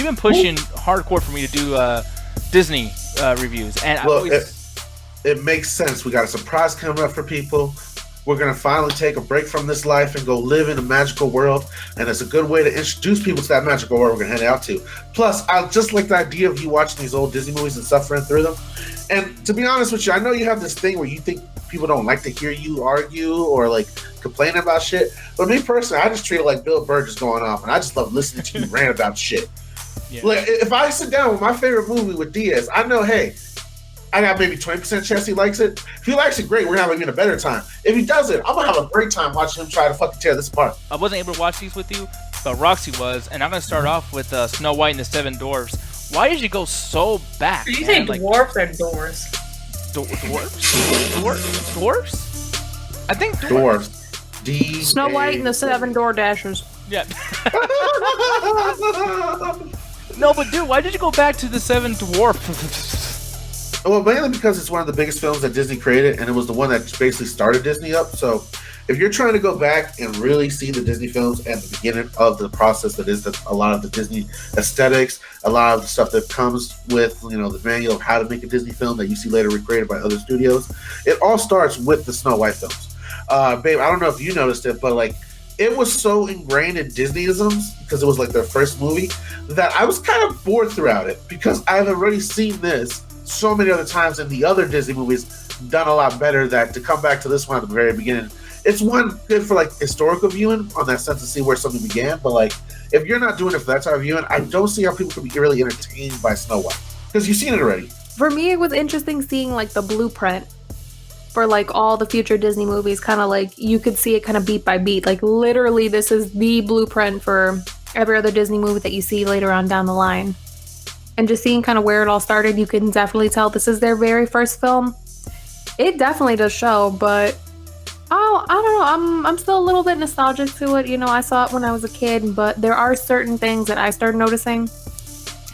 you've been pushing hardcore for me to do Disney reviews, and look, it makes sense. We got a surprise coming up for people. We're going to finally take a break from this life and go live in a magical world. And it's a good way to introduce people to that magical world we're going to head out to. Plus, I just like the idea of you watching these old Disney movies and suffering through them. And to be honest with you, I know you have this thing where you think people don't like to hear you argue or like complain about shit. But me personally, I just treat it like Bill Burr just going off. And I just love listening to you rant about shit. Yeah. Like, if I sit down with my favorite movie with Diaz, I know, hey, I got maybe 20% chance he likes it. If he likes it, great. We're having even a better time. If he doesn't, I'm going to have a great time watching him try to fucking tear this apart. I wasn't able to watch these with you, but Roxy was. And I'm going to start off with Snow White and the Seven Dwarfs. Why did you go so back? Did you say dwarfs or doors? Dwarfs? I think dwarfs. Snow White and the Seven Door Dashers. Yeah. No, but dude, why did you go back to the Seven Dwarfs? Well, mainly because it's one of the biggest films that Disney created, and it was the one that basically started Disney up. So if you're trying to go back and really see the Disney films and the beginning of the process that is a lot of the Disney aesthetics, a lot of the stuff that comes with, the manual of how to make a Disney film that you see later recreated by other studios, it all starts with the Snow White films. Babe, I don't know if you noticed it, but like, it was so ingrained in Disneyisms because it was like their first movie that I was kind of bored throughout it because I've already seen this so many other times in the other Disney movies done a lot better, that to come back to this one at the very beginning, it's one good for like historical viewing on that sense to see where something began. But like, if you're not doing it for that type of viewing, I don't see how people can be really entertained by Snow White because you've seen it already. For me, it was interesting seeing like the blueprint for like all the future Disney movies. Kind of like you could see it kind of beat by beat. Like literally, this is the blueprint for every other Disney movie that you see later on down the line. And just seeing kind of where it all started, you can definitely tell this is their very first film. It definitely does show, but I don't know. I'm still a little bit nostalgic to it. I saw it when I was a kid, but there are certain things that I started noticing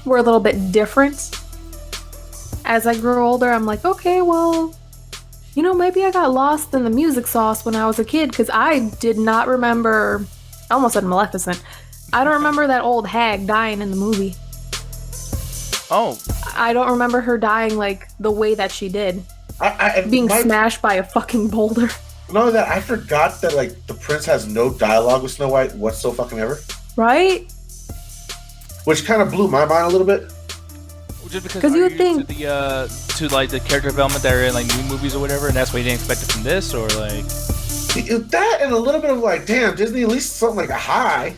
were a little bit different. As I grew older, I'm like, okay, well, maybe I got lost in the music sauce when I was a kid, because I did not remember, I almost said Maleficent. I don't remember that old hag dying in the movie. Oh. I don't remember her dying like the way that she did. Being smashed by a fucking boulder. Not only that, I forgot that like the prince has no dialogue with Snow White whatsoever. Right? Which kind of blew my mind a little bit. Just because you think to like the character development that are in like new movies or whatever, and that's why you didn't expect it from this, or like that, and a little bit of like, damn, Disney, at least something like a high.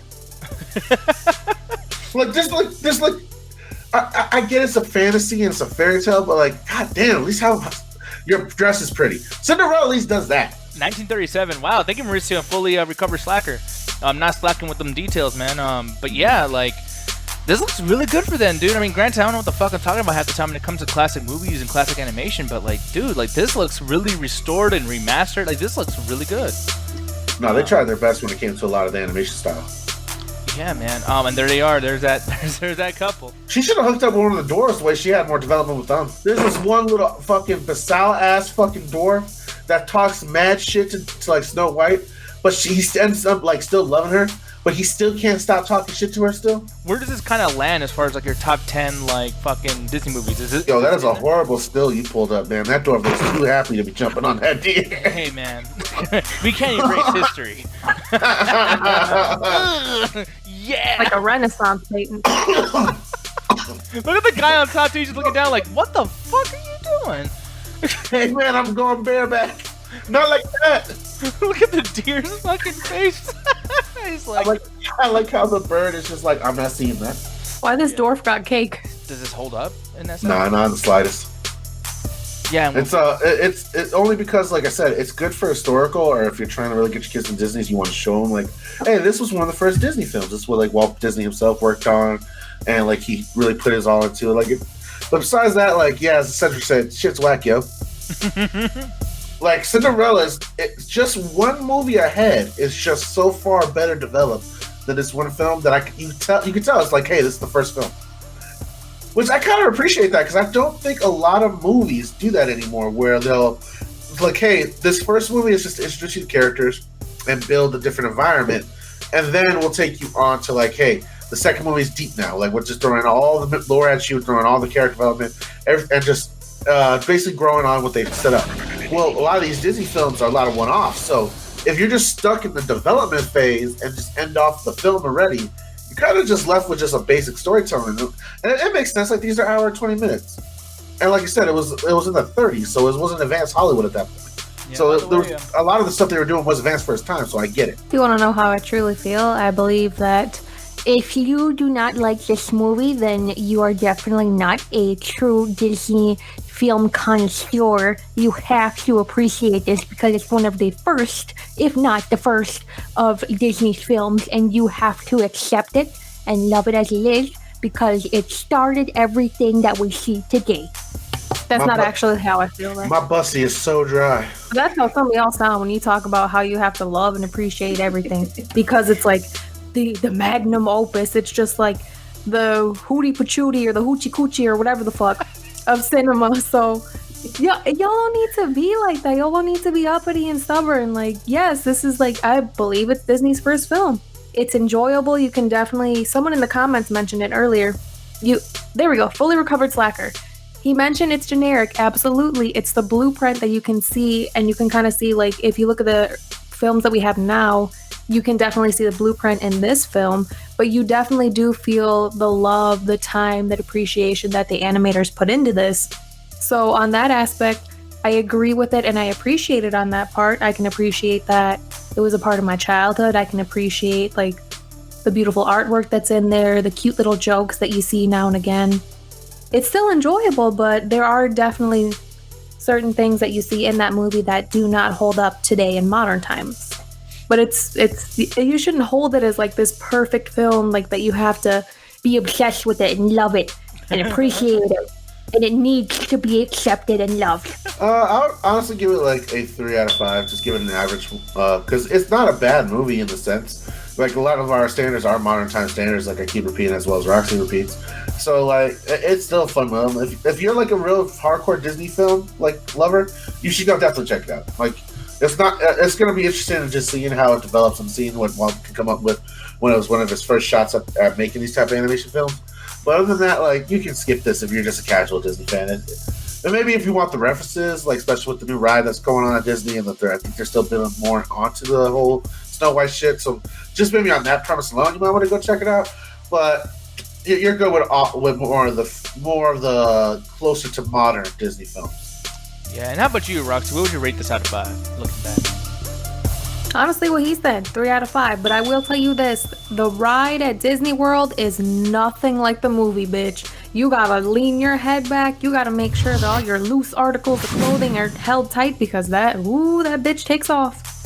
I get it's a fantasy and it's a fairy tale, but like, god damn, at least how your dress is pretty. Cinderella at least does that. 1937. Wow, thank you, Mauricio, fully recovered slacker. I'm not slacking with them details, man. But yeah, like, this looks really good for them, dude. I mean, granted, I don't know what the fuck I'm talking about half the time when it comes to classic movies and classic animation, but like, dude, like, this looks really restored and remastered. Like, this looks really good. No, they tried their best when it came to a lot of the animation style. Yeah, man. And there they are. There's that couple. She should have hooked up with one of the dwarves the way she had more development with them. There's this one little fucking basal ass fucking dwarf that talks mad shit to like Snow White, but she ends up like still loving her, but he still can't stop talking shit to her still. Where does this kind of land as far as like your top 10 like fucking Disney movies? Is it? Yo, that is a horrible still you pulled up, man. That dwarf looks too happy to be jumping on that deer. Hey, man. We can't erase history. Yeah. Like a Renaissance painting. Look at the guy on top too. He's just looking down like, what the fuck are you doing? Hey, man, I'm going bareback. Not like that. Look at the deer's fucking face. He's like, I like how the bird is just like, I'm not seeing that. Why this dwarf got cake? Does this hold up in that sense? Nah, not in the slightest. Yeah, it's only because, like I said, it's good for historical, or if you're trying to really get your kids in Disney, you want to show them, like, hey, this was one of the first Disney films. This is what, like, Walt Disney himself worked on, and, like, he really put his all into it. Like, but besides that, like, yeah, as Cedric said, shit's whack, yo. Like, Cinderella's, it's just one movie ahead is just so far better developed than this one film that you can tell it's like, hey, this is the first film. Which I kind of appreciate that, because I don't think a lot of movies do that anymore, where they'll, like, hey, this first movie is just to introduce you to characters and build a different environment, and then we'll take you on to, like, hey, The second movie is deep now. Like we're just throwing all the lore at you, throwing all the character development, and just basically growing on what they've set up. Well, a lot of these Disney films are a lot of one-offs. So if you're just stuck in the development phase and just end off the film already, you're kind of just left with just a basic storytelling. And it makes sense. Like these are hour 20 minutes. And like you said, it was in the 30s, so it wasn't advanced Hollywood at that point. Yeah, So there was, a lot of the stuff they were doing was advanced for its time, so I get it. If you want to know how I truly feel, I believe that if you do not like this movie, then you are definitely not a true Disney film connoisseur. You have to appreciate this because it's one of the first, if not the first, of Disney's films, and you have to accept it and love it as it is because it started everything that we see today. That's not actually how I feel, right? My bussy is so dry. That's how some of y'all sound when you talk about how you have to love and appreciate everything because it's like the magnum opus. It's just like the hootie patootie or the hoochie coochie or whatever the fuck of cinema. So y'all don't need to be like that. Y'all don't need to be uppity and stubborn. Like, yes, this is like, I believe it's Disney's first film. It's enjoyable. You can definitely, someone in the comments mentioned it earlier. There we go, fully recovered slacker. He mentioned it's generic. Absolutely. It's the blueprint that you can see, and you can kind of see, like, if you look at the films that we have now, you can definitely see the blueprint in this film, but you definitely do feel the love, the time, the appreciation that the animators put into this. So on that aspect, I agree with it, and I appreciate it on that part. I can appreciate that it was a part of my childhood. I can appreciate, like, the beautiful artwork that's in there, the cute little jokes that you see now and again. It's still enjoyable, but there are definitely certain things that you see in that movie that do not hold up today in modern times. But it's you shouldn't hold it as like this perfect film, like that you have to be obsessed with it and love it and appreciate it, and it needs to be accepted and loved. I would honestly give it like a 3 out of 5. Just give it an average, because it's not a bad movie in the sense. Like a lot of our standards are modern time standards, like I keep repeating as well as Roxy repeats. So like it's still a fun film. If you're like a real hardcore Disney film like lover, you should go definitely check it out. Like it's gonna be interesting in just seeing how it develops and seeing what Walt can come up with when it was one of his first shots at making these type of animation films. But other than that, like you can skip this if you're just a casual Disney fan. And maybe if you want the references, like especially with the new ride that's going on at Disney, and that I think they're still building more onto the whole Snow White shit. So just maybe on that premise alone, you might want to go check it out. But you're good with more of the closer to modern Disney films. Yeah, and how about you, Roxy? What would you rate this out of 5? Looking back. Honestly, what he said, 3 out of 5. But I will tell you this: the ride at Disney World is nothing like the movie, bitch. You gotta lean your head back. You gotta make sure that all your loose articles of clothing are held tight because that bitch takes off.